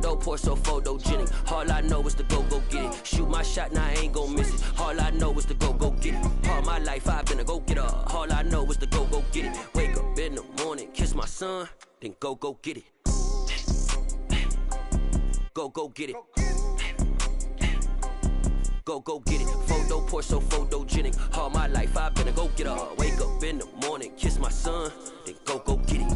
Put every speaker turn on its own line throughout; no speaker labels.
Photo, pour so photogenic. All I know is to go get it. Shoot my shot, now I ain't gon' miss it. All I know is to go get it. All my life I've been a go-getter. All I know is to go get it. Wake up in the morning, kiss my son, then go get it. Go get it. Go get it. Photo, pour so photogenic. All my life I've been a go-getter. Wake up in the morning, kiss my son, then go get it.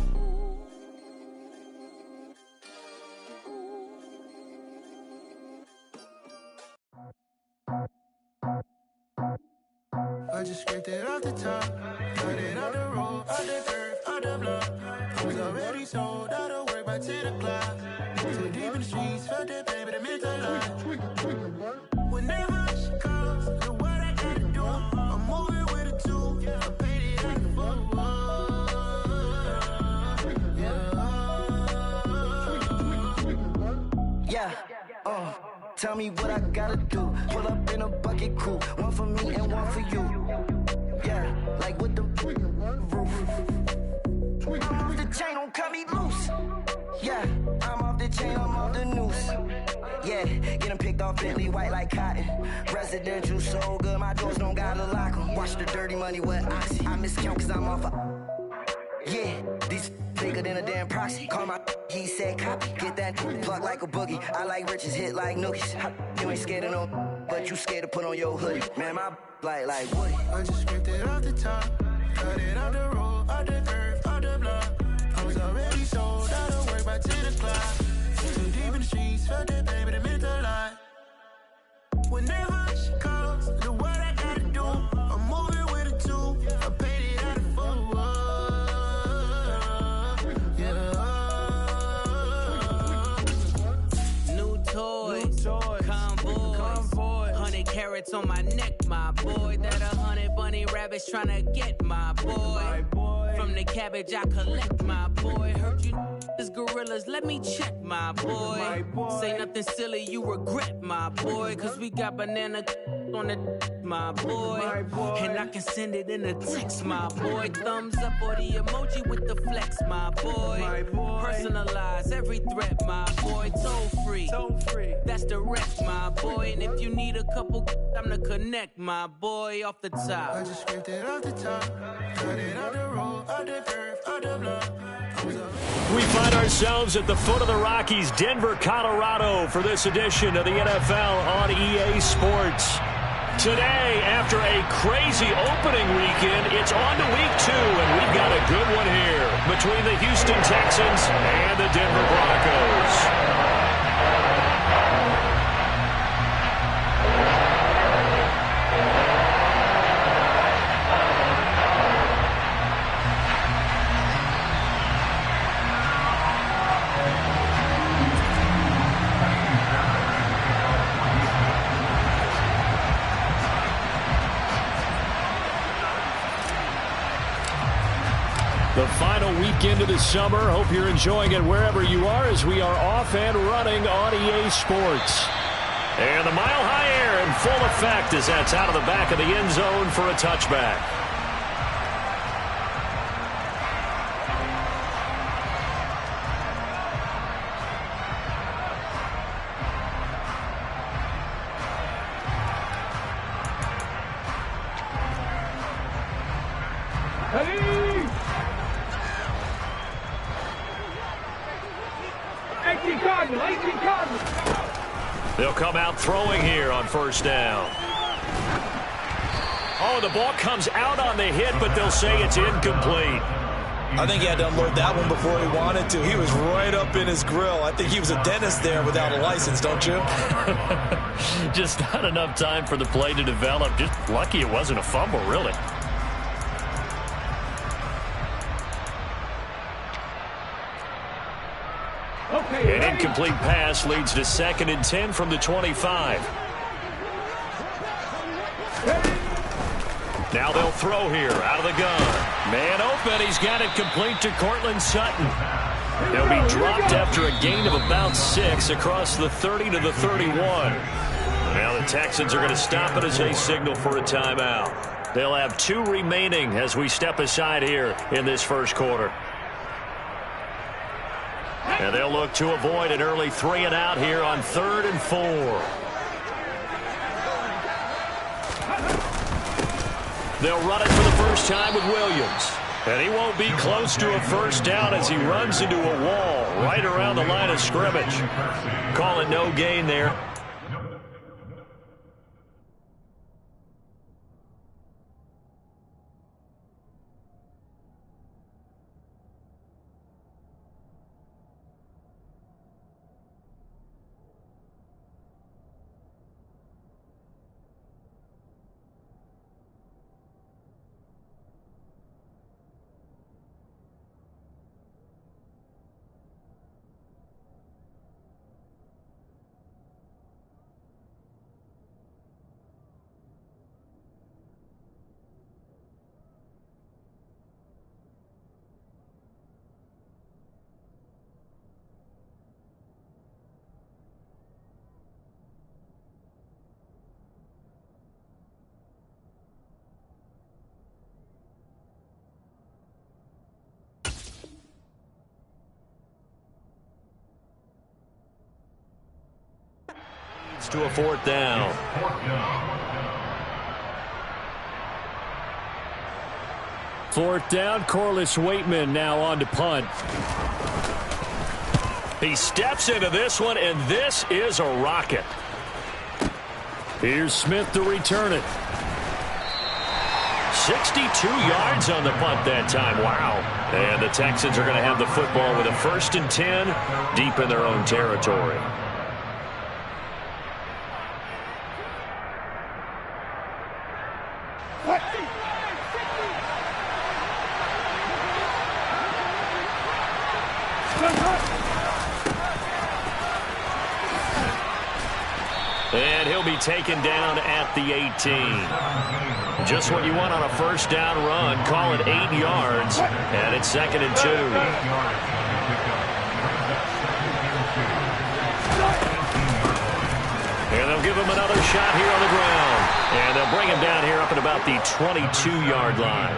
I just scraped it off the top, cut it off the road, off the curve, off the block. I was already sold out of work by 10 o'clock. Too deep in the streets, felt that pain, but it meant a lot. Whenever she calls, do what I gotta do. I'm moving with a two, I paid it out the book.
Yeah, tell me what I gotta do. Pull up in a bucket crew, one for me and one for you. Yeah, like with the roof. I'm off the chain, don't cut me loose. Yeah, I'm off the chain, I'm off the noose. Yeah, getting picked off Bentley, white like cotton. Residential so good, my doors don't gotta lock 'em. Watch the dirty money with oxy. I miscount cause I'm off yeah, these bigger than a damn proxy. Call my he said copy. Get that plug like a boogie. I like riches, hit like nookies. You ain't scared of no, but you scared to put on your hoodie. Man, my like Woody.
I just scraped it off the top, cut it off the road, off the curve, off the block. I was already sold out of work by 10 o'clock. Too deep in the streets, felt that pain, but it meant a lot. Whenever she calls, do what I gotta do. I'm moving with a two, I paid it out of full.
Toys, convoy, 100 carats on my neck, my boy. That 100 bunny rabbits tryna get my boy. From the cabbage I collect, my boy. Heard you is gorillas, let me check, my boy. Say nothing silly, you regret, my boy. Cause we got banana on the my boy. And I can send it in a text, my boy. Thumbs up or the emoji with the flex, my boy. Personalize every threat, my boy. Toll free. That's the rest, my boy. And if you need a couple, I'm the connect, my boy, off the top.
I just scraped it off the top, cut it off the road, off the curve, off the block.
We find ourselves at the foot of the Rockies, Denver, Colorado, for this edition of the NFL on EA Sports. Today, after a crazy opening weekend, it's on to week 2, and we've got a good one here between the Houston Texans and the Denver Broncos. The final weekend of the summer. Hope you're enjoying it wherever you are as we are off and running on EA Sports. And the Mile High Air in full effect as that's out of the back of the end zone for a touchback. They'll come out throwing here on first down. Oh, the ball comes out on the hit, but they'll say it's incomplete.
I think he had to unload that one before he wanted to. He was right up in his grill. I think he was a dentist there without a license, don't you?
Just not enough time for the play to develop. Just lucky it wasn't a fumble, really. An incomplete pass leads to 2nd and 10 from the 25. Now they'll throw here out of the gun. Man open. He's got it complete to Cortland Sutton. They'll be dropped after a gain of about 6 across the 30 to the 31. Now the Texans are going to stop it as they signal for a timeout. They'll have 2 remaining as we step aside here in this first quarter. And And they'll look to avoid an early 3-and-out here on 3rd and 4. They'll run it for the first time with Williams. And he won't be close to a first down as he runs into a wall right around the line of scrimmage. Call it no gain there. To a 4th down. Fourth down, Corliss Waitman now on to punt. He steps into this one, and this is a rocket. Here's Smith to return it. 62 yards on the punt that time. Wow. And the Texans are going to have the football with a 1st and 10 deep in their own territory. And he'll be taken down at the 18. Just what you want on a first down run. Call it 8 yards. And it's 2nd and 2. And they'll give him another shot here on the ground. And they'll bring him down here up at about the 22-yard line.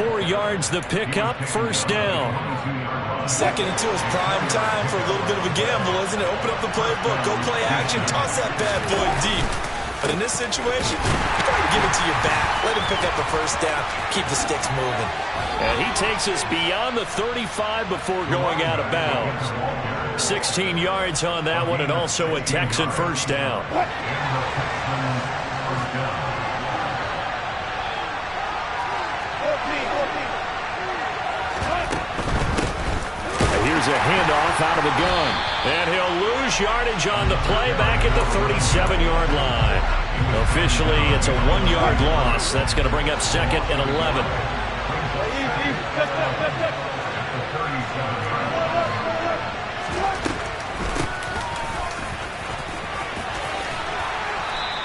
4 yards the pickup, first down.
2nd and 2 is prime time for a little bit of a gamble, isn't it? Open up the playbook, go play action, toss that bad boy deep. But in this situation, you give it to your back. Let him pick up the first down. Keep the sticks moving.
And he takes us beyond the 35 before going out of bounds. 16 yards on that one, and also a Texan first down. Here's a handoff out of the gun. And he'll lose yardage on the play back at the 37-yard line. Officially, it's a 1-yard loss. That's going to bring up 2nd and 11.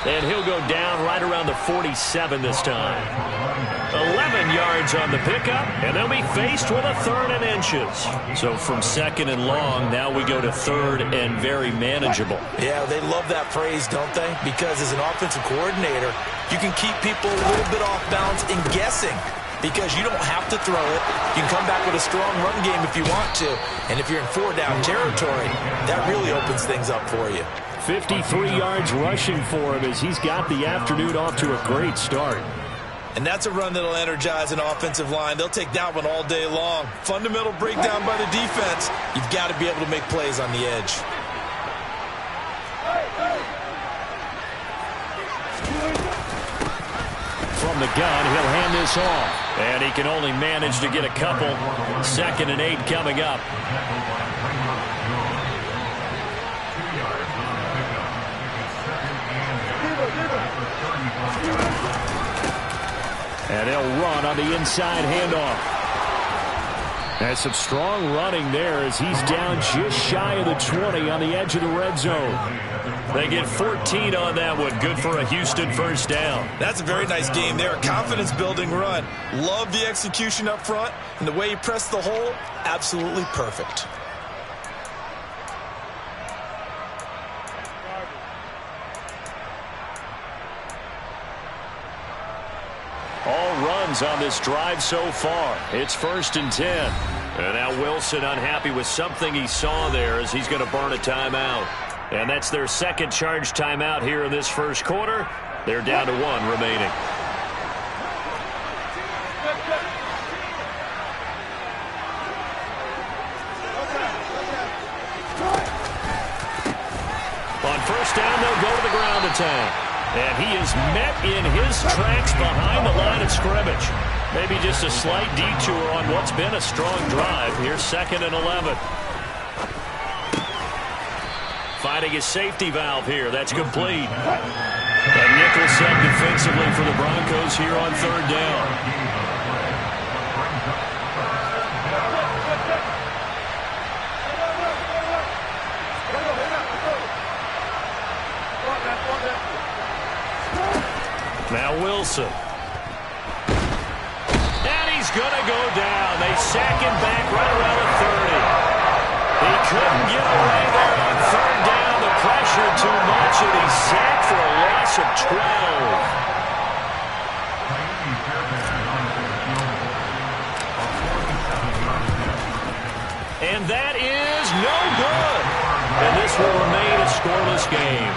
And he'll go down right around the 47 this time. 11 yards on the pickup, and they'll be faced with a 3rd and inches. So from 2nd and long, now we go to 3rd and very manageable.
Yeah, they love that phrase, don't they? Because as an offensive coordinator, you can keep people a little bit off balance and guessing. Because you don't have to throw it. You can come back with a strong run game if you want to. And if you're in 4-down territory, that really opens things up for you.
53 yards rushing for him as he's got the afternoon off to a great start.
And that's a run that'll energize an offensive line. They'll take that one all day long. Fundamental breakdown by the defense. You've got to be able to make plays on the edge.
From the gun, he'll hand this off. And he can only manage to get a couple. 2nd and 8 coming up. And they'll run on the inside handoff. That's some strong running there as he's down just shy of the 20 on the edge of the red zone. They get 14 on that one. Good for a Houston first down.
That's a very nice game there. A confidence-building run. Love the execution up front. And the way he pressed the hole, absolutely perfect.
All runs on this drive so far. It's 1st and 10. And now Wilson unhappy with something he saw there as he's going to burn a timeout. And that's their second charge timeout here in this first quarter. They're down to 1 remaining. On first down, they'll go to the ground attack. And he is met in his tracks behind the line of scrimmage. Maybe just a slight detour on what's been a strong drive. Here's 2nd and 11. Finding his safety valve here. That's complete. And nickel set defensively for the Broncos here on 3rd down. Now Wilson. And he's going to go down. They sack him back right around the 30. He couldn't get away there on 3rd down. The pressure too much, and he's sacked for a loss of 12. And that is no good. And this will remain a scoreless game.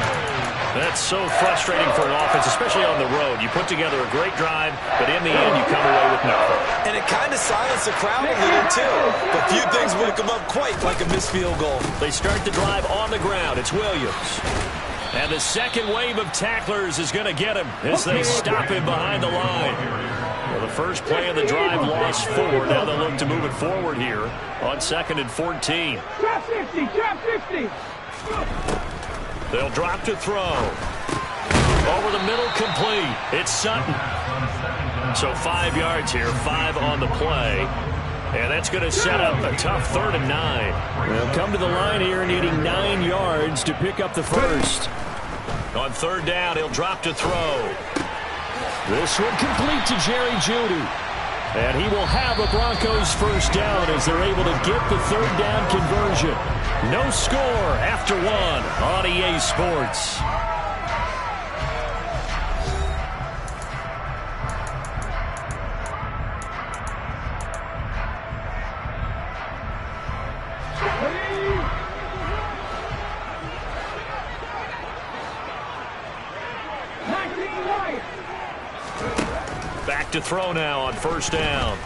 That's so frustrating for an offense, especially on the road. You put together a great drive, but in the end, you come away with nothing.
And it kind of silenced the crowd a little, too. But few things would have come up quite like a missed field goal.
They start the drive on the ground. It's Williams. And the second wave of tacklers is going to get him as they stop him behind the line. Well, the first play of the drive lost 4. Now they'll look to move it forward here on 2nd and 14.
Drop 50, drop 50.
They'll drop to throw. Over the middle, complete. It's Sutton. So 5 yards here, 5 on the play. And that's going to set up a tough 3rd and 9. They'll come to the line here needing 9 yards to pick up the first. On 3rd down, he'll drop to throw. This one complete to Jerry Jeudy. And he will have a Broncos first down as they're able to get the 3rd down conversion. No score after 1 on EA Sports. Back to throw now on 1st down.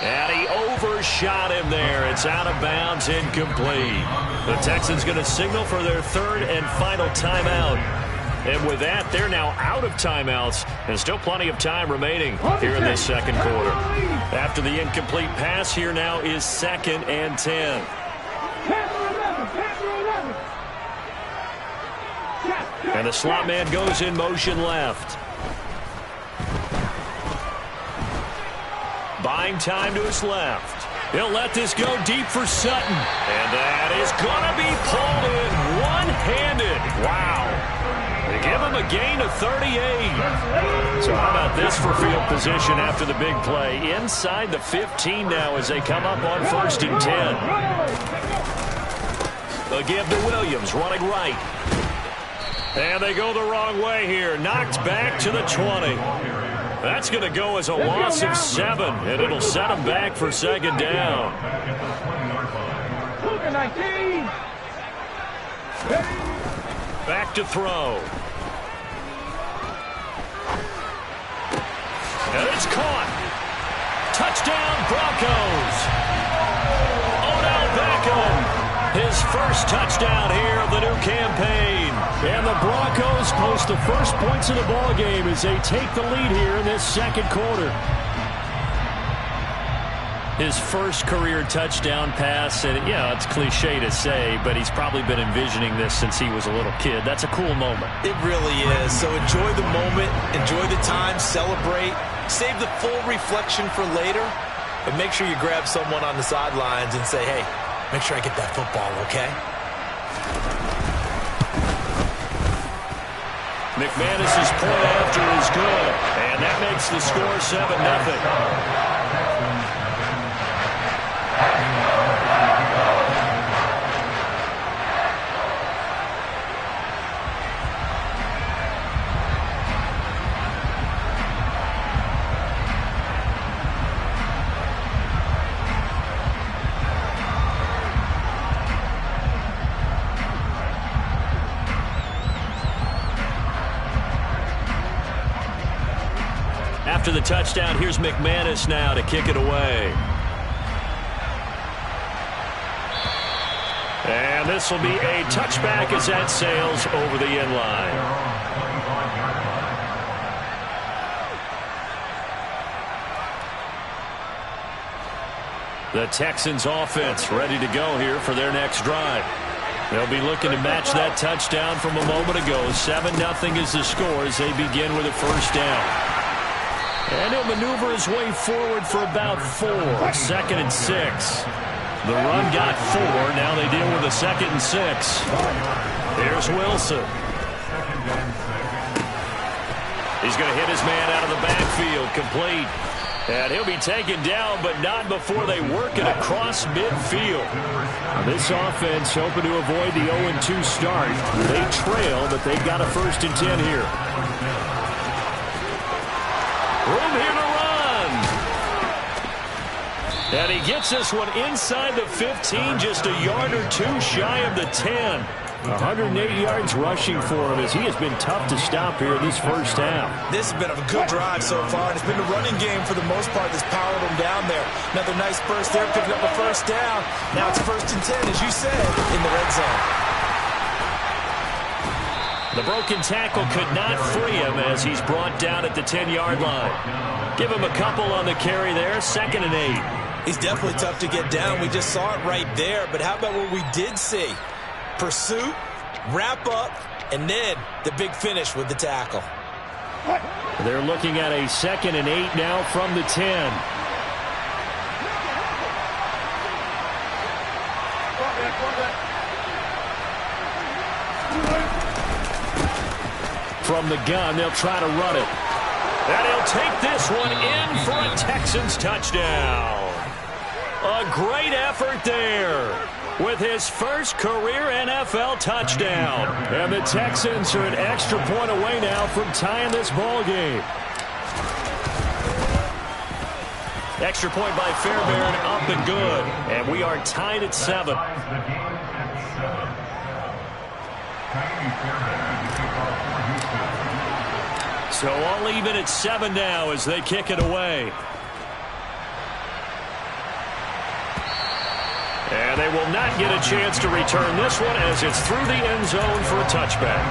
And he overshot him there. It's out of bounds, incomplete. The Texans going to signal for their 3rd and final timeout. And with that, they're now out of timeouts. And still plenty of time remaining here in this second quarter. After the incomplete pass, here now is 2nd and 10. And the slot man goes in motion left. Buying time to his left. He'll let this go deep for Sutton. And that is going to be pulled in one-handed. Wow. They give him a gain of 38. So how about this for field position after the big play? Inside the 15 now as they come up on 1st and 10. They'll give to Williams running right. And they go the wrong way here. Knocked back to the 20. That's going to go as a loss of 7, and it'll set them back for 2nd down. Back to throw. And it's caught. Touchdown, Broncos. Odell Beckham. His first touchdown here of the new campaign. And the Broncos post the first points of the ballgame as they take the lead here in this second quarter. His first career touchdown pass, and yeah, it's cliche to say, but he's probably been envisioning this since he was a little kid. That's a cool moment.
It really is. So enjoy the moment, enjoy the time, celebrate, save the full reflection for later, and make sure you grab someone on the sidelines and say, hey, make sure I get that football, okay?
McManus's point after is good, and that makes the score 7-0. After the touchdown, here's McManus now to kick it away. And this will be a touchback as that sails over the end line. The Texans offense ready to go here for their next drive. They'll be looking to match that touchdown from a moment ago. 7-0 is the score as they begin with a first down. And he'll maneuver his way forward for about 4. 2nd and 6. The run got 4. Now they deal with a 2nd and 6. Here's Wilson. He's going to hit his man out of the backfield. Complete. And he'll be taken down, but not before they work it across midfield. This offense hoping to avoid the 0-2 start. They trail, but they've got a 1st and 10 here. Room here to run. And he gets this one inside the 15, just a yard or 2 shy of the 10. 108 yards rushing for him as he has been tough to stop here in this first half.
This has been a good drive so far, and it's been the running game for the most part that's powered him down there. Another nice burst there, picking up a first down. Now it's 1st and 10, as you said, in the red zone.
The broken tackle could not free him as he's brought down at the 10-yard line. Give him a couple on the carry there, 2nd and 8.
He's definitely tough to get down. We just saw it right there, but how about what we did see? Pursuit, wrap up, and then the big finish with the tackle.
They're looking at a 2nd and 8 now from the 10. From the gun, they'll try to run it. And he'll take this one in for a Texans touchdown. A great effort there with his first career NFL touchdown. And the Texans are an extra point away now from tying this ball game. Extra point by Fairbairn, up and good. And we are tied at 7. So all even at 7 now as they kick it away. And they will not get a chance to return this one as it's through the end zone for a touchback.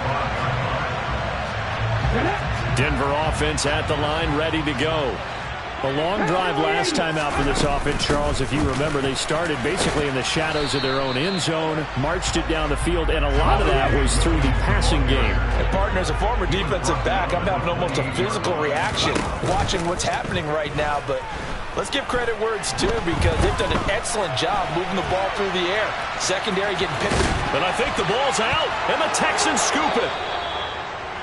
Denver offense at the line, ready to go. A long drive last time out for this offense, Charles. If you remember, they started basically in the shadows of their own end zone, marched it down the field, and a lot of that was through the passing game.
And partner, as a former defensive back, I'm having almost a physical reaction watching what's happening right now, but let's give credit where it's due because they've done an excellent job moving the ball through the air. Secondary getting picked.
But I think the ball's out, and the Texans scoop it.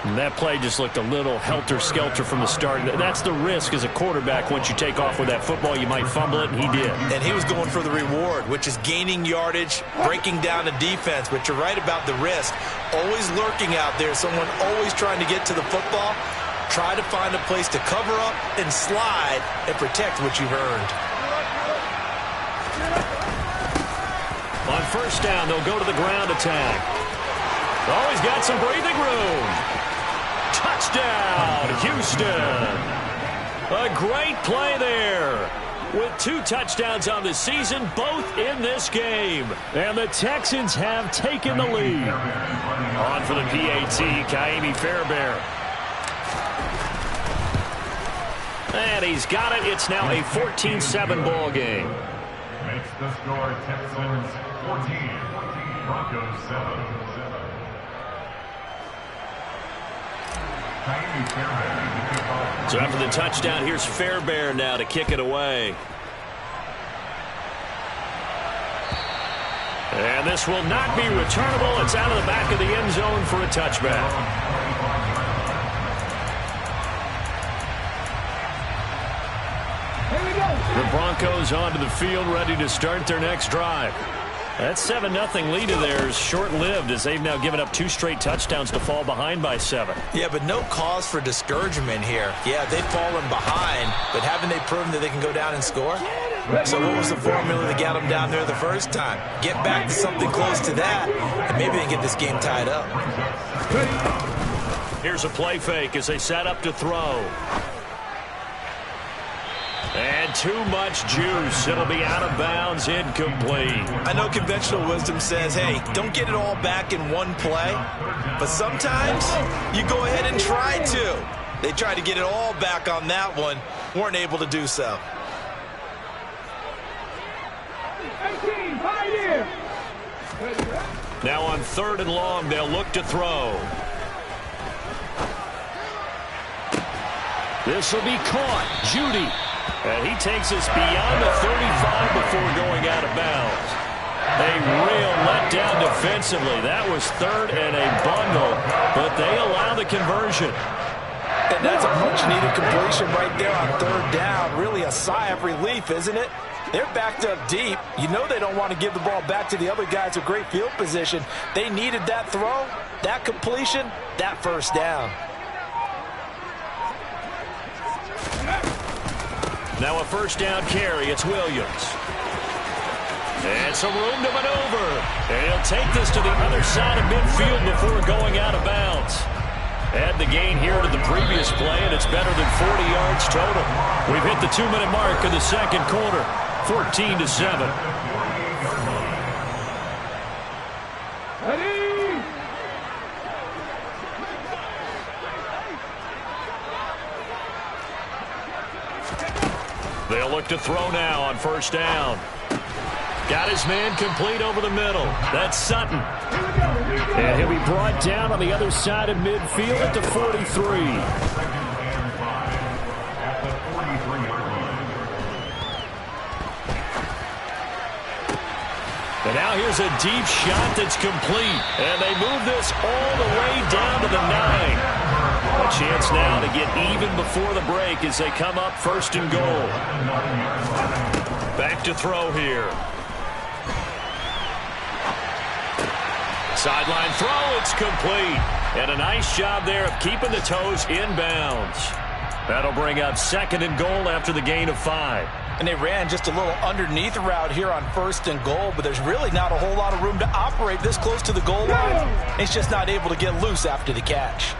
And that play just looked a little helter-skelter from the start. That's the risk as a quarterback. Once you take off with that football, you might fumble it, and he did.
And he was going for the reward, which is gaining yardage, breaking down the defense. But you're right about the risk. Always lurking out there, someone always trying to get to the football. Try to find a place to cover up and slide and protect what you've earned.
On first down, they'll go to the ground attack. Always got some breathing room. Touchdown, Houston. A great play there. With 2 touchdowns on the season, both in this game. And the Texans have taken the lead. On for the PAT, Ka'imi Fairbairn. And he's got it. It's now a 14-7 ball game.
Makes the score Texans 14, Broncos 7.
So after the touchdown, here's Fairbairn now to kick it away. And this will not be returnable. It's out of the back of the end zone for a touchback. The Broncos onto the field, ready to start their next drive. That 7-0 lead of theirs short-lived as they've now given up 2 straight touchdowns to fall behind by 7.
Yeah, but no cause for discouragement here. Yeah, they've fallen behind, but haven't they proven that they can go down and score? So what was the formula that got them down there the first time? Get back to something close to that, and maybe they can get this game tied up.
Here's a play fake as they set up to throw. And too much juice. It'll be out of bounds, incomplete.
I know conventional wisdom says, hey, don't get it all back in one play. But sometimes you go ahead and try to. They tried to get it all back on that one. Weren't able to do so.
18, right here.
Now on 3rd and long, they'll look to throw. This will be caught. Judy. And he takes us beyond the 35 before going out of bounds. A real letdown defensively. That was 3rd and a bundle, but they allow the conversion.
And that's a much-needed completion right there on 3rd down. Really a sigh of relief, isn't it? They're backed up deep. You know they don't want to give the ball back to the other guys with great field position. They needed that throw, that completion, that 1st down.
Now a 1st down carry. It's Williams. And some room to maneuver. And he'll take this to the other side of midfield before going out of bounds. Add the gain here to the previous play, and it's better than 40 yards total. We've hit the 2-minute mark in the 2nd quarter. 14-7. They'll look to throw now on 1st down. Got his man complete over the middle. That's Sutton. And he'll be brought down on the other side of midfield at the 43. And now here's a deep shot that's complete. And they move this all the way down to the 9. A chance now to get even before the break as they come up 1st and goal. Back to throw here. Sideline throw, it's complete. And a nice job there of keeping the toes inbounds. That'll bring up 2nd and goal after the gain of 5.
And they ran just a little underneath route here on 1st and goal, but there's really not a whole lot of room to operate this close to the goal line. He's just not able to get loose after the catch.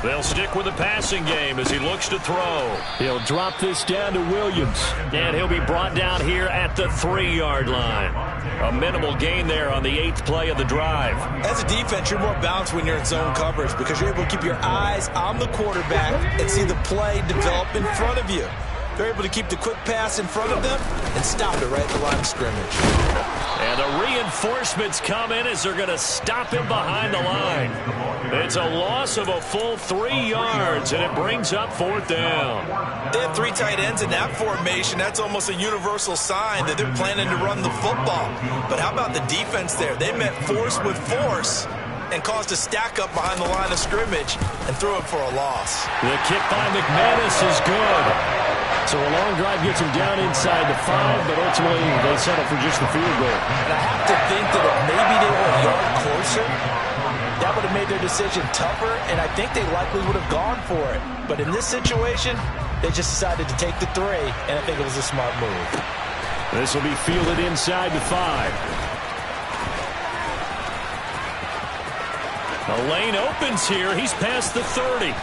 They'll stick with the passing game as he looks to throw. He'll drop this down to Williams, and he'll be brought down here at the 3-yard line. A minimal gain there on the 8th play of the drive.
As a defense, you're more balanced when you're in zone coverage because you're able to keep your eyes on the quarterback and see the play develop in front of you. They're able to keep the quick pass in front of them and stop it right at the line of scrimmage.
And the reinforcements come in as they're going to stop him behind the line. It's a loss of a full 3 yards, and it brings up 4th down.
They have 3 tight ends in that formation. That's almost a universal sign that they're planning to run the football. But how about the defense there? They met force with force and caused a stack up behind the line of scrimmage and threw it for a loss.
The kick by McManus is good. So a long drive gets him down inside the 5, but ultimately they settle for just the field goal.
And I have to think that if maybe they were a yard closer, that would have made their decision tougher, and I think they likely would have gone for it. But in this situation, they just decided to take the 3, and I think it was a smart move.
This will be fielded inside the 5. The lane opens here. He's past the 30.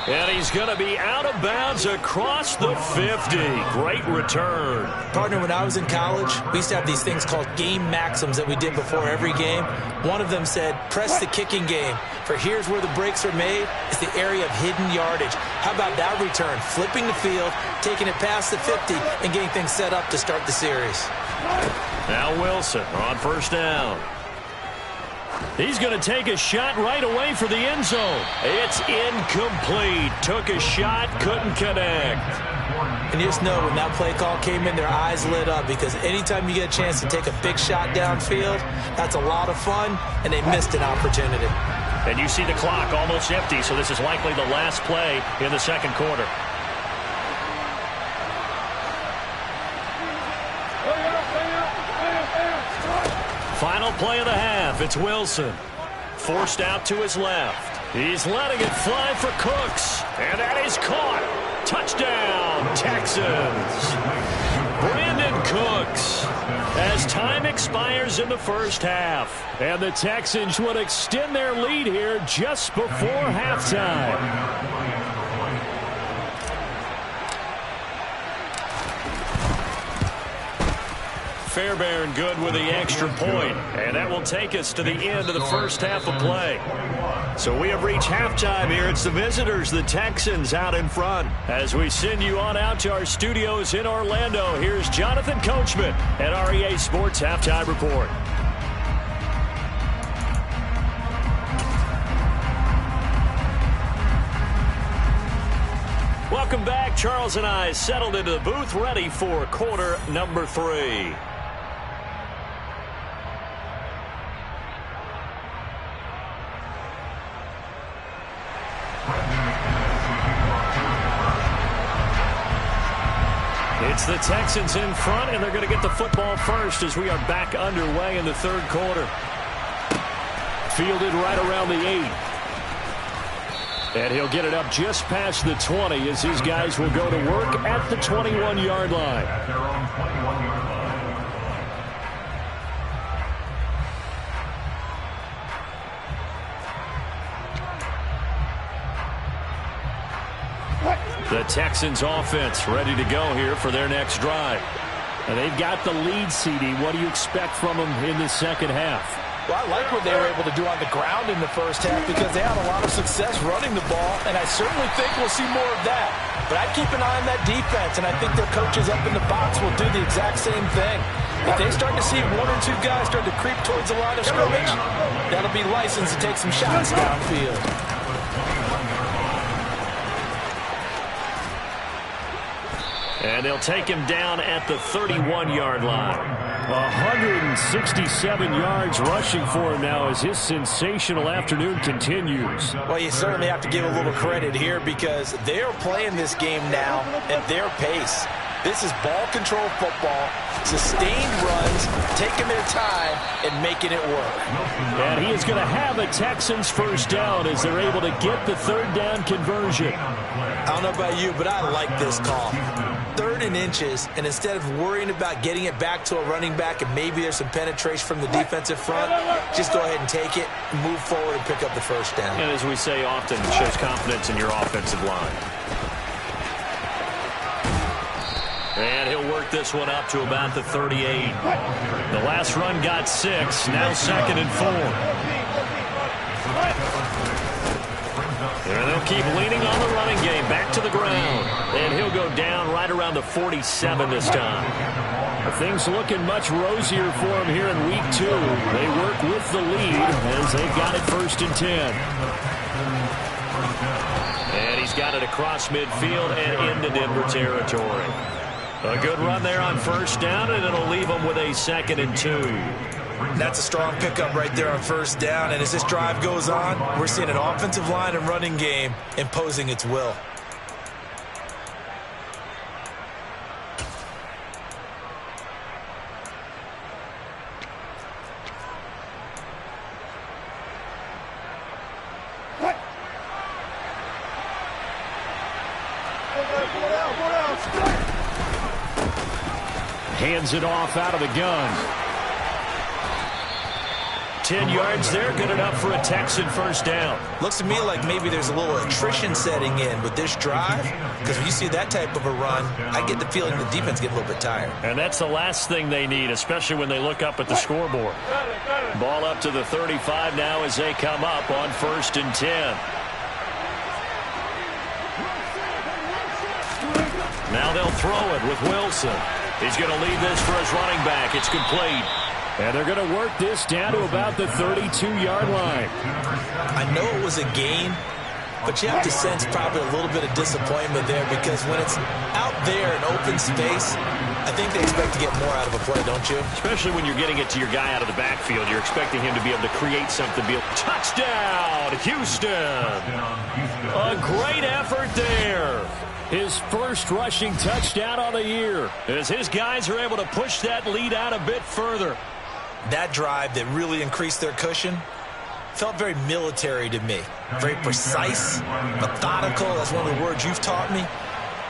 And he's going to be out of bounds across the 50. Great return.
Partner, when I was in college, we used to have these things called game maxims that we did before every game. One of them said, press the kicking game. For here's where the breaks are made. It's the area of hidden yardage. How about that return? Flipping the field, taking it past the 50, and getting things set up to start the series.
Now Wilson on 1st down. He's going to take a shot right away for the end zone. It's incomplete. Took a shot, couldn't connect.
And you just know when that play call came in, their eyes lit up because anytime you get a chance to take a big shot downfield, that's a lot of fun, and they missed an opportunity.
And you see the clock almost empty, so this is likely the last play in the 2nd quarter. Final play of the half. It's Wilson. Forced out to his left. He's letting it fly for Cooks. And that is caught. Touchdown, Texans. Brandon Cooks. As time expires in the 1st half. And the Texans would extend their lead here just before halftime. Fairbairn good with the extra point. And that will take us to the end of the first half of play. So we have reached halftime here. It's the visitors, the Texans, out in front. As we send you on out to our studios in Orlando, here's Jonathan Coachman at REA Sports Halftime Report. Welcome back. Charles and I settled into the booth, ready for quarter number 3. It's the Texans in front, and they're going to get the football first as we are back underway in the third quarter. Fielded right around the 8. And he'll get it up just past the 20 as his guys will go to work at the 21-yard line.
At their own 21-yard line.
The Texans offense ready to go here for their next drive. And they've got the lead, CD. What do you expect from them in the second half?
Well, I like what they were able to do on the ground in the first half because they had a lot of success running the ball, and I certainly think we'll see more of that. But I'd keep an eye on that defense, and I think their coaches up in the box will do the exact same thing. If they start to see 1 or 2 guys start to creep towards the line of scrimmage, that'll be license to take some shots downfield.
And they'll take him down at the 31-yard line. 167 yards rushing for him now as his sensational afternoon continues.
Well, you certainly have to give a little credit here because they are playing this game now at their pace. This is ball control football, sustained runs, taking their time and making it work.
And he is going to have a Texans first down as they're able to get the third down conversion.
I don't know about you, but I like this call. 3rd and inches, and instead of worrying about getting it back to a running back and maybe there's some penetration from the defensive front, just go ahead and take it, move forward, and pick up the first down.
And as we say often, it shows confidence in your offensive line. And he'll work this one up to about the 38. The last run got 6, now 2nd and 4. And they'll keep leaning on the running game, back to the ground. And he'll go down right around the 47 this time. Things looking much rosier for him here in week 2. They work with the lead as they've got it 1st and 10. And he's got it across midfield and into Denver territory. A good run there on 1st down, and it'll leave them with a 2nd and 2.
That's a strong pickup right there on 1st down, and as this drive goes on, we're seeing an offensive line and running game imposing its will.
Hands it off out of the gun. 10 yards there, good enough for a Texan 1st down.
Looks to me like maybe there's a little attrition setting in with this drive, because when you see that type of a run, I get the feeling the defense gets a little bit tired.
And that's the last thing they need, especially when they look up at the scoreboard. Ball up to the 35 now as they come up on 1st and 10. Now they'll throw it with Wilson. He's going to lead this for his running back. It's complete. And they're going to work this down to about the 32-yard line.
I know it was a gain, but you have to sense probably a little bit of disappointment there because when it's out there in open space, I think they expect to get more out of a play, don't you?
Especially when you're getting it to your guy out of the backfield. You're expecting him to be able to create something. Touchdown, Houston. A great effort there. His first rushing touchdown on the year as his guys are able to push that lead out a bit further.
That drive that really increased their cushion felt very military to me. Very precise, methodical, that's one of the words you've taught me.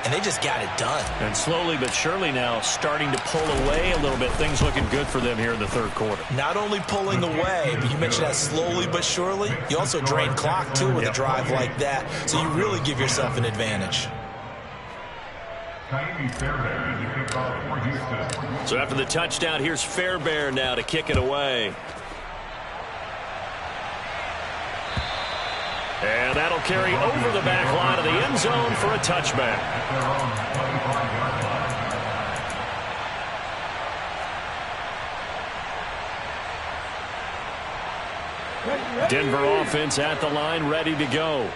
And they just got it done.
And slowly but surely now starting to pull away a little bit. Things looking good for them here in the third quarter.
Not only pulling away, but you mentioned that slowly but surely. You also drain clock, too, with a drive like that. So you really give yourself an advantage.
So after the touchdown, here's Fairbairn now to kick it away. And that'll carry over the back line of the end zone for a touchback. Denver offense at the line, ready to go.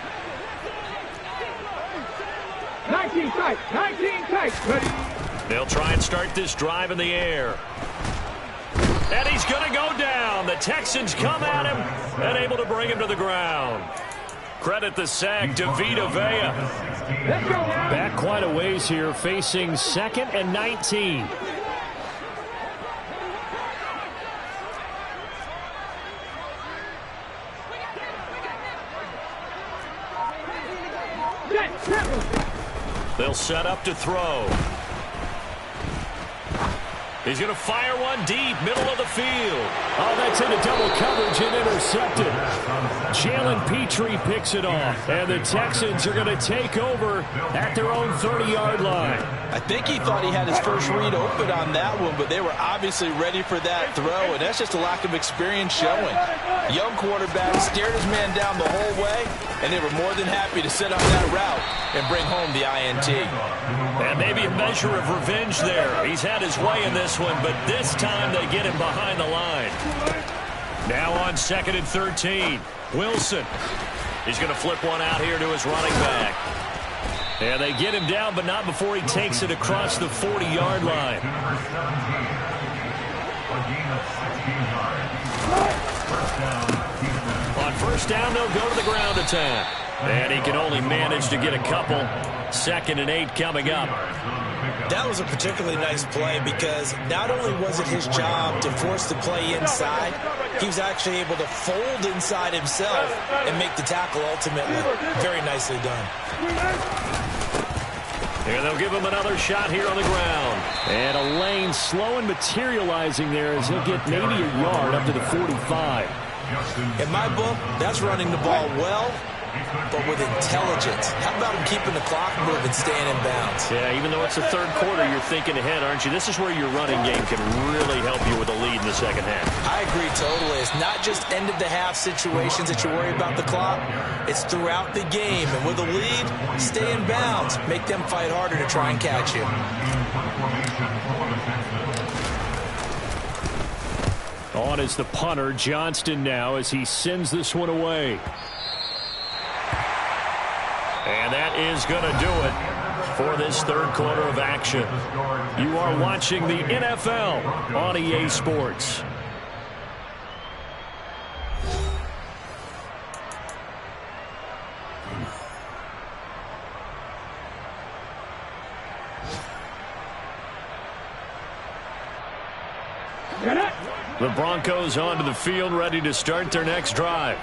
19 tight, 19 tight, ready.
They'll try and start this drive in the air. And he's going to go down. The Texans come at him and able to bring him to the ground. Credit the sack to Vita Vea. Back quite a ways here, facing 2nd and 19. They'll set up to throw. He's going to fire one deep, middle of the field. Oh, that's into double coverage and intercepted. Jalen Petrie picks it off, and the Texans are going to take over at their own 30-yard line.
I think he thought he had his first read open on that one, but they were obviously ready for that throw, and that's just a lack of experience showing. Young quarterback stared his man down the whole way, and they were more than happy to set on that route and bring home the INT.
And maybe a measure of revenge there. He's had his way in this one, but this time they get him behind the line. Now on 2nd and 13. Wilson. He's going to flip one out here to his running back. And they get him down, but not before he takes it across the 40-yard line. On first down, they'll go to the ground attack. And he can only manage to get a couple. 2nd and 8 coming up.
That was a particularly nice play because not only was it his job to force the play inside, he was actually able to fold inside himself and make the tackle ultimately. Very nicely done.
And they'll give him another shot here on the ground. And a lane slow and materializing there as he'll get maybe a yard up to the 45.
In my book, that's running the ball well, but with intelligence. How about him keeping the clock moving, staying in bounds?
Yeah, even though it's the third quarter, you're thinking ahead, aren't you? This is where your running game can really help you with a lead in the second half.
I agree totally. It's not just end-of-the-half situations that you worry about the clock. It's throughout the game. And with a lead, stay in bounds. Make them fight harder to try and catch you.
On is the punter, Johnston now, as he sends this one away. And that is going to do it for this third quarter of action. You are watching the NFL on EA Sports. The Broncos onto the field, ready to start their next drive.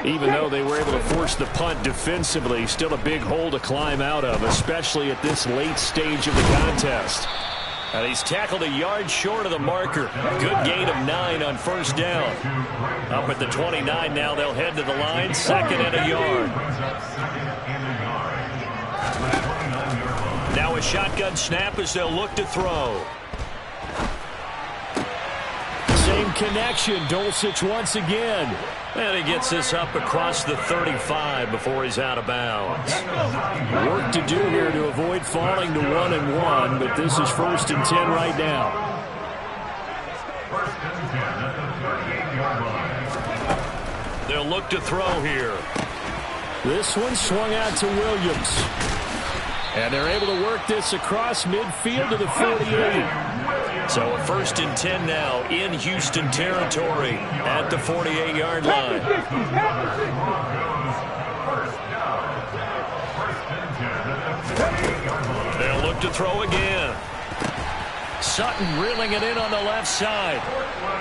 Even though they were able to force the punt defensively, still a big hole to climb out of, especially at this late stage of the contest. And he's tackled a yard short of the marker. Good gain of 9 on first down. Up at the 29 now, they'll head to the line, 2nd and a yard. Now a shotgun snap as they'll look to throw. Same connection, Dulcich once again. And he gets this up across the 35 before he's out of bounds. Work to do here to avoid falling to 1-1, but this is 1st and 10 right now. They'll look to throw here. This one swung out to Williams. And they're able to work this across midfield to the 48. So a 1st and 10 now in Houston territory at the 48-yard line. They'll look to throw again. Sutton reeling it in on the left side.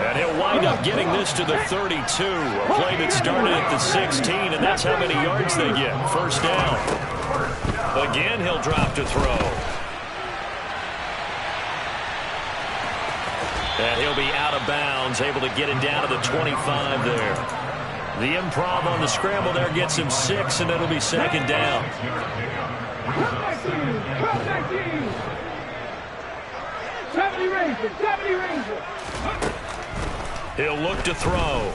And he'll wind up getting this to the 32. A play that started at the 16, and that's how many yards they get. First down. Again, he'll drop to throw. And he'll be out of bounds, able to get it down to the 25 there. The improv on the scramble there gets him 6, and it'll be 2nd down.
Come back team. 70 Rangers, 70 Rangers.
He'll look to throw.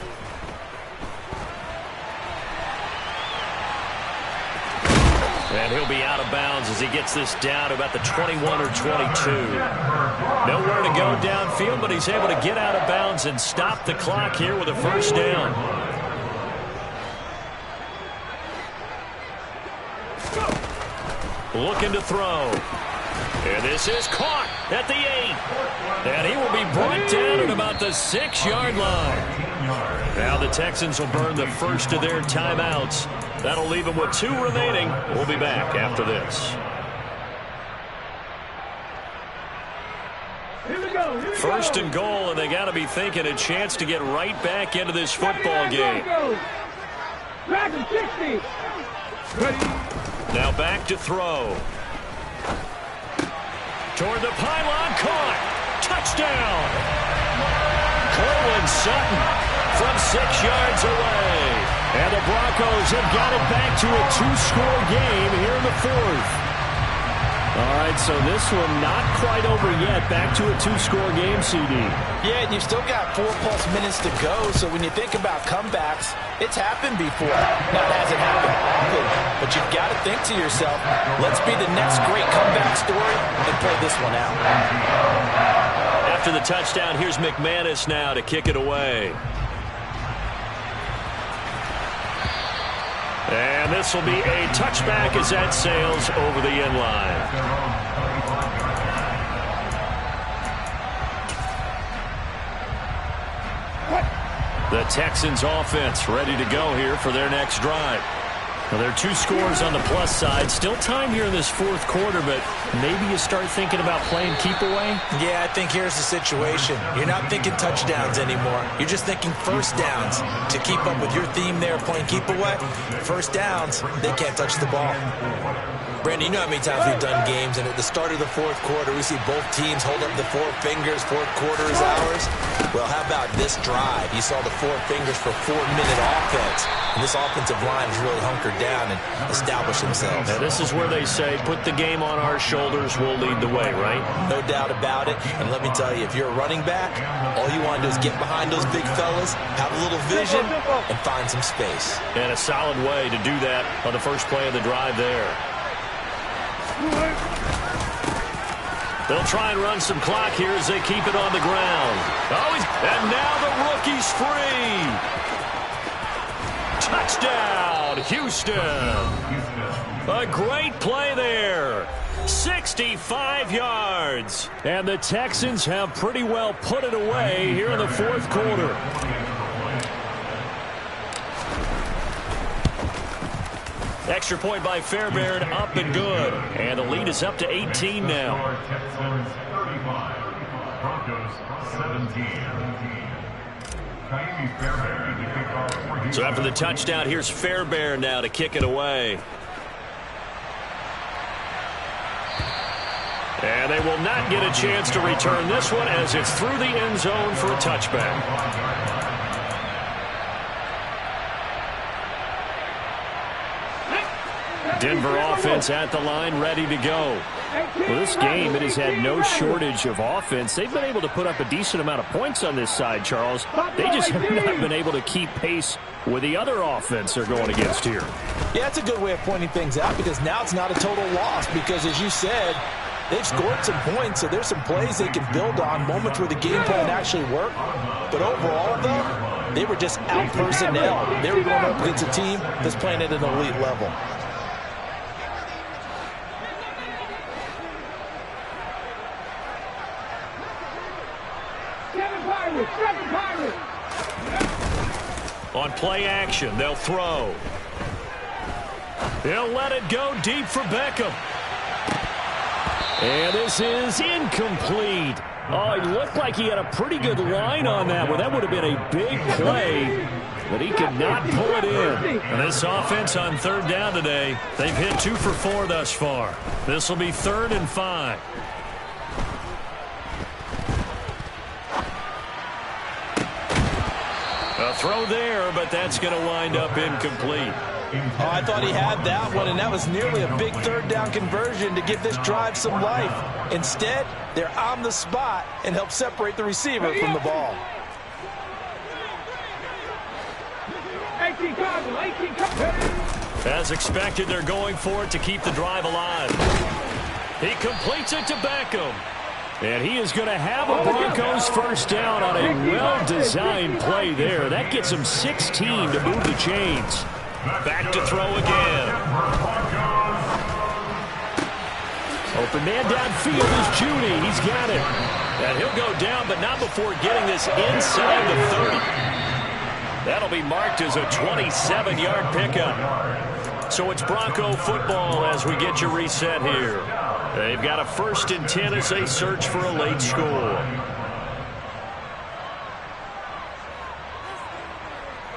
And he'll be out of bounds as he gets this down to about the 21 or 22. Nowhere to go downfield, but he's able to get out of bounds and stop the clock here with a first down. Looking to throw. And this is caught at the 8. And he will be brought down at about the 6-yard line. Now the Texans will burn the first of their timeouts. That'll leave them with 2 remaining. We'll be back after this. First and goal, and they got to be thinking a chance to get right back into this football game. Now back to throw. Toward the pylon, caught. Touchdown. Cortland Sutton from 6 yards away. And the Broncos have got it back to a 2-score game here in the 4th. All right, so this one not quite over yet. Back to a 2-score game, CD.
Yeah, and you've still got 4+ minutes to go, so when you think about comebacks, it's happened before. Now, it hasn't happened often, but you've got to think to yourself, let's be the next great comeback story and play this one out.
After the touchdown, here's McManus now to kick it away. And this will be a touchback as that sails over the end line. The Texans offense ready to go here for their next drive. Well, there are 2 scores on the plus side. Still time here in this 4th quarter, but maybe you start thinking about playing keep away?
Yeah, I think here's the situation. You're not thinking touchdowns anymore. You're just thinking first downs. To keep up with your theme there, playing keep away, first downs, they can't touch the ball. Brandon, you know how many times we've done games, and at the start of the 4th quarter, we see both teams hold up the 4 fingers, 4th quarter is ours. Well, how about this drive? You saw the 4 fingers for 4-minute offense, and this offensive line has really hunkered down and established themselves.
Now, this is where they say, put the game on our shoulders, we'll lead the way, right?
No doubt about it, and let me tell you, if you're a running back, all you want to do is get behind those big fellas, have a little vision, and find some space.
And a solid way to do that on the first play of the drive there. They'll try and run some clock here as they keep it on the ground. And now the rookie's free. Touchdown, Houston. A great play there. 65 yards. And the Texans have pretty well put it away here in the 4th quarter. Extra point by Fairbairn, up and good. And the lead is up to 18 now. So after the touchdown, here's Fairbairn now to kick it away. And they will not get a chance to return this one as it's through the end zone for a touchback. Denver offense at the line, ready to go. Well, this game, it has had no shortage of offense. They've been able to put up a decent amount of points on this side, Charles. They just have not been able to keep pace with the other offense they're going against here.
Yeah, that's a good way of pointing things out because now it's not a total loss because, as you said, they've scored some points, so there's some plays they can build on, moments where the game plan actually worked. But overall, though, they were just out-personnel. They were going up against a team that's playing at an elite level.
On play action, they'll throw. He'll let it go deep for Beckham. And this is incomplete. Oh, it looked like he had a pretty good line on that one. That would have been a big play, but he could not pull it in. And this offense on 3rd down today, they've hit 2 for 4 thus far. This will be 3rd and 5. A throw there, but that's going to wind up incomplete.
Oh, I thought he had that one, and that was nearly a big third down conversion to give this drive some life. Instead, they're on the spot and help separate the receiver from the ball.
18 Cardinal, 18 Cardinal.
As expected, they're going for it to keep the drive alive. He completes it to Beckham. And he is going to have a Broncos first down on a well-designed play there. That gets him 16 to move the chains. Back to throw again. Open man downfield is Judy. He's got it. And he'll go down, but not before getting this inside the 30. That'll be marked as a 27-yard pickup. So it's Bronco football as we get you reset here. They've got a 1st and 10 as they search for a late score.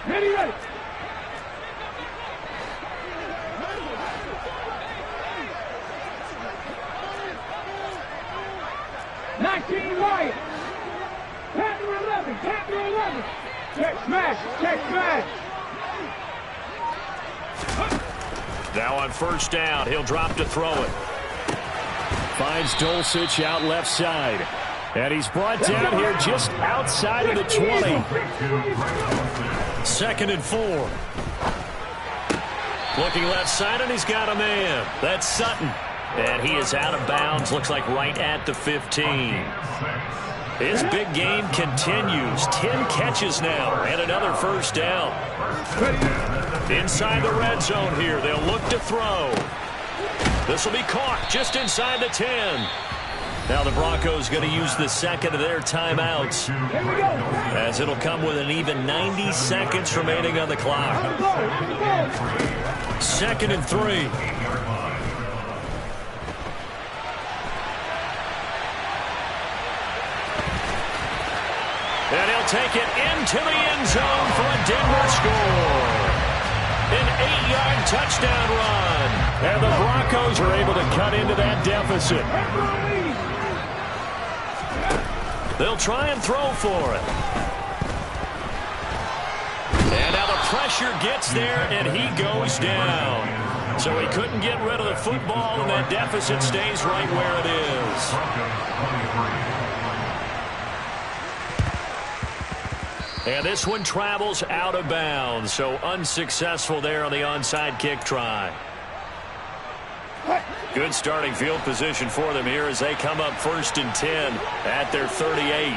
Ready. 19 Wyatt. Panther 11, Panther 11. Check smash.
Now on first down, he'll drop to throw it. Finds Dulcich out left side. And he's brought down here just outside of the 20. 2nd and 4. Looking left side, and he's got a man. That's Sutton. And he is out of bounds, looks like right at the 15. His big game continues. 10 catches now, and another first down. Inside the red zone here, they'll look to throw. This will be caught just inside the 10. Now the Broncos going to use the second of their timeouts, as it'll come with an even 90 seconds remaining on the clock. 2nd and 3. And he'll take it into the end zone for a Denver score. An 8-yard touchdown run. And the Broncos are able to cut into that deficit. They'll try and throw for it. And now the pressure gets there, and he goes down. So he couldn't get rid of the football, and that deficit stays right where it is. And this one travels out of bounds, so unsuccessful there on the onside kick try. Good starting field position for them here as they come up 1st and 10 at their 38.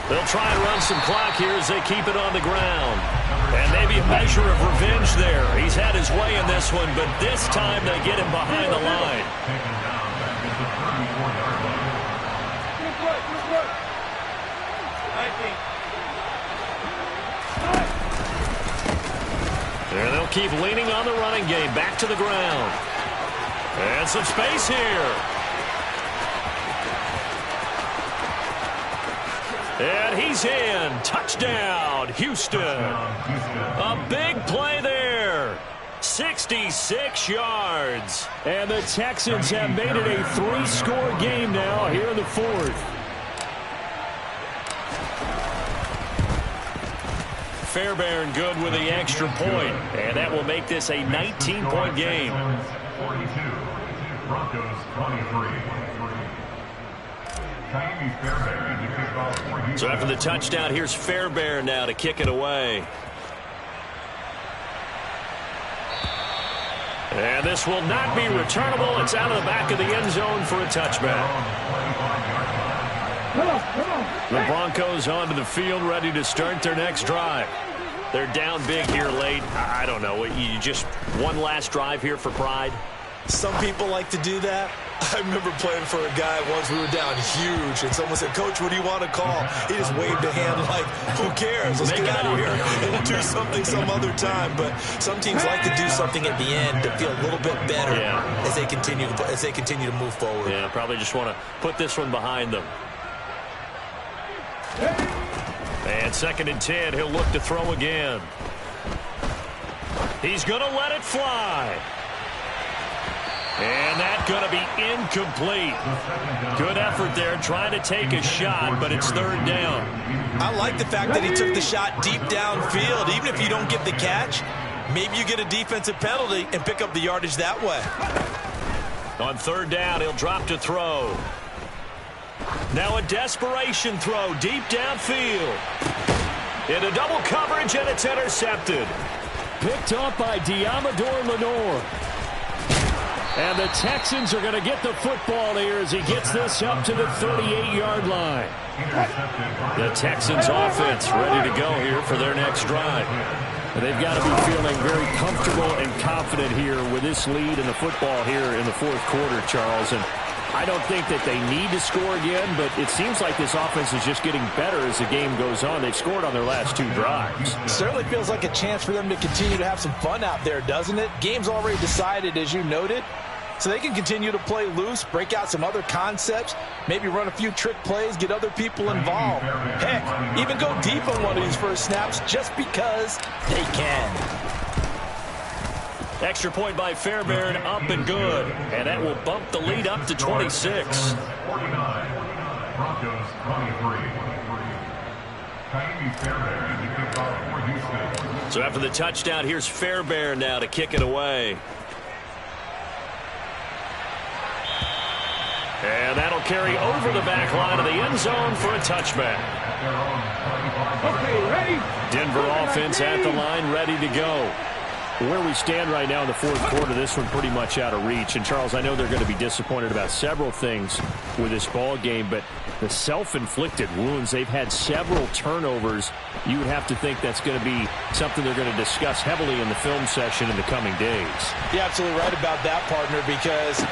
They'll try and run some clock here as they keep it on the ground. And maybe a measure of revenge there. He's had his way in this one, but this time they get him behind the line. And they'll keep leaning on the running game. Back to the ground. And some space here. And he's in. Touchdown, Houston. A big play there. 66 yards. And the Texans have made it a 3-score game now here in the 4th. Fairbairn good with the extra point, and that will make this a 19-point game.
42, Broncos 23.
So after the touchdown, here's Fairbairn now to kick it away. And this will not be returnable. It's out of the back of the end zone for a touchback. The Broncos onto the field, ready to start their next drive. They're down big here late. I don't know. You just one last drive here for pride?
Some people like to do that. I remember playing for a guy once. We were down huge, and someone said, "Coach, what do you want to call?" He just waved a hand like, "Who cares? Let's get out of here and do something some other time." But some teams like to do something at the end to feel a little bit better as they continue to move forward.
Yeah, probably just want to put this one behind them. And 2nd and 10, he'll look to throw again. He's going to let it fly. And that going to be incomplete. Good effort there trying to take a shot, but it's third down.
I like the fact that he took the shot deep downfield. Even if you don't get the catch, maybe you get a defensive penalty and pick up the yardage that way.
On third down, he'll drop to throw. Now a desperation throw deep downfield. Into double coverage, and it's intercepted. Picked off by Diamador Lenore. And the Texans are going to get the football here as he gets this up to the 38-yard line. The Texans offense ready to go here for their next drive. They've got to be feeling very comfortable and confident here with this lead in the football here in the fourth quarter, Charles. And I don't think that they need to score again, but it seems like this offense is just getting better as the game goes on. They've scored on their last two drives.
It certainly feels like a chance for them to continue to have some fun out there, doesn't it? Game's already decided, as you noted, so they can continue to play loose, break out some other concepts, maybe run a few trick plays, get other people involved. Heck, even go deep on one of these first snaps just because they can.
Extra point by Fairbairn, up and good. And that will bump the lead up to 26.
49, Broncos 23. Ka'imi Fairbairn to kick off for Houston.
So after the touchdown, here's Fairbairn now to kick it away. And that'll carry over the back line of the end zone for a touchback.
Okay, ready?
Denver offense at the line, ready to go. Where we stand right now in the fourth quarter, this one pretty much out of reach. And, Charles, I know they're going to be disappointed about several things with this ball game, but the self-inflicted wounds, they've had several turnovers. You would have to think that's going to be something they're going to discuss heavily in the film session in the coming days.
You're absolutely right about that, partner, because...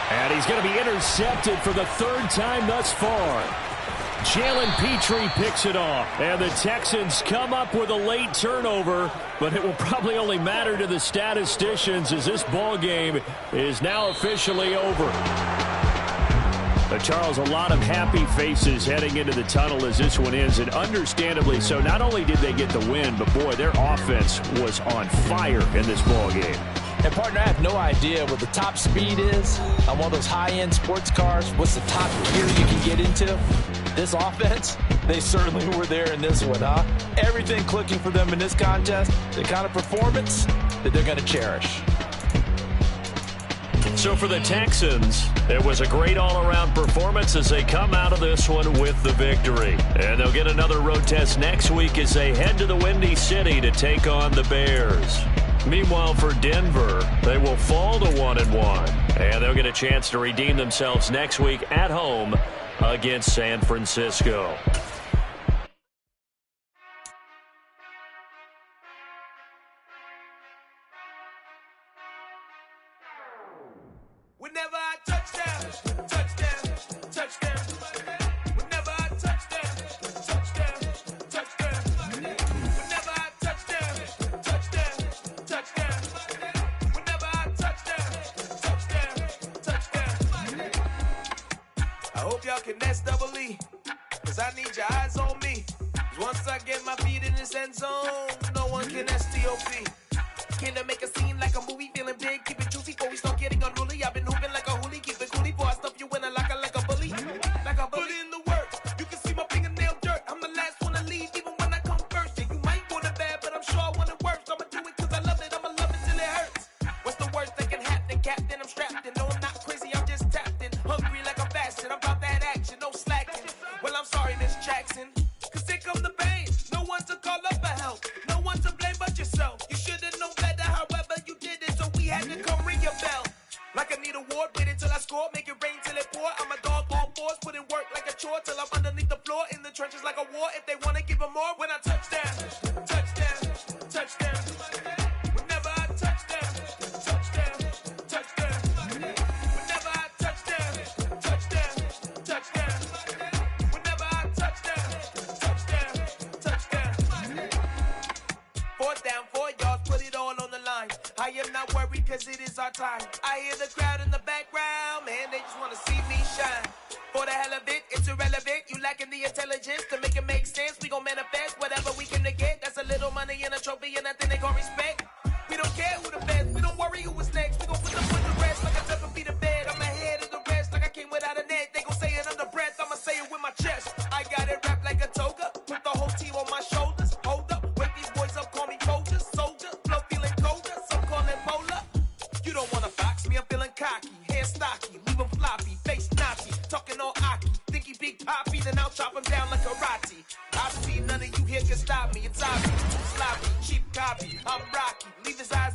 And he's going to be intercepted for the third time thus far. Jalen Petrie picks it off. And the Texans come up with a late turnover, but it will probably only matter to the statisticians as this ball game is now officially over. But Charles, a lot of happy faces heading into the tunnel as this one ends, and understandably so. Not only did they get the win, but boy, their offense was on fire in this ball game.
And, partner, I have no idea what the top speed is on one of those high-end sports cars. What's the top gear you can get into? This offense, they certainly were there in this one, huh? Everything clicking for them in this contest, the kind of performance that they're going to cherish.
So for the Texans, it was a great all-around performance as they come out of this one with the victory. And they'll get another road test next week as they head to the Windy City to take on the Bears. Meanwhile, for Denver, they will fall to 1-1, and they'll get a chance to redeem themselves next week at home against San Francisco.
Whenever I touchdown, touchdown, touchdown. Whenever I touchdown, touchdown, touchdown. Whenever I touchdown, touchdown, touchdown. Whenever I touchdown, touchdown. I hope y'all can nest double E, cause I need your eyes on me. Cause once I get my feet in this end zone, no one can STOP. Came to make a scene like a movie, feeling big, keep it juicy before we start getting unruly. I've been hooping like a hoolie, keep it coolie before I stuff you in a locker like a bully. Like a bully. Put in the work, you can see my fingernail dirt. I'm the last one to leave, even when I come first. Yeah, you might want it bad, but I'm sure I want it worse. I'ma do it cause I love it, I'ma love it till it hurts. What's the worst that can happen, Captain? I'm strapped in, no I'm not crazy, I'm just tapped in. Hungry like I'm fasting, I'm about that action, no slacking. Well, I'm sorry, Miss Jackson, cause here come the pain. No one to call up for help, no one to blame but yourself. You should've known better, however you did it, so we had to come ring your bell. Like I need a award, wait until I score, make it rain till it pour. I'm a dog on fours, put in work like a chore till I'm underneath the floor, in the trenches like a war. If they wanna give them more, when I touchdown, touchdown, touchdown. Whenever I touchdown, touchdown, touchdown. Whenever I touchdown, touchdown, touchdown. Whenever I touchdown, touchdown, touchdown. Fourth down, 4 yards, put it all on the line. I am not worried cause it is our time. I hear the crowd in the background, man, they just wanna see me shine. For the hell of it, it's irrelevant. You lacking the intelligence to make it make sense. We gon' manifest whatever we can to get. That's a little money and a trophy and nothing they gon' respect. We don't care who the best, we don't worry who is next. We gon' put them with the rest like a Tempur-Pedic bed.
I got it wrapped like a toga. Put the whole team on my shoulders. Hold up, wake these boys up, call me Folger. Soldier, flow feeling colder, some call it polar. You don't wanna box me, I'm feeling cocky. Hair stocky, leave him floppy. Face Nazi, talking all aki. Think he big poppy, then I'll chop him down like karate. I see none of you here can stop me. It's obvious, too sloppy, cheap copy. I'm Rocky, leave his eyes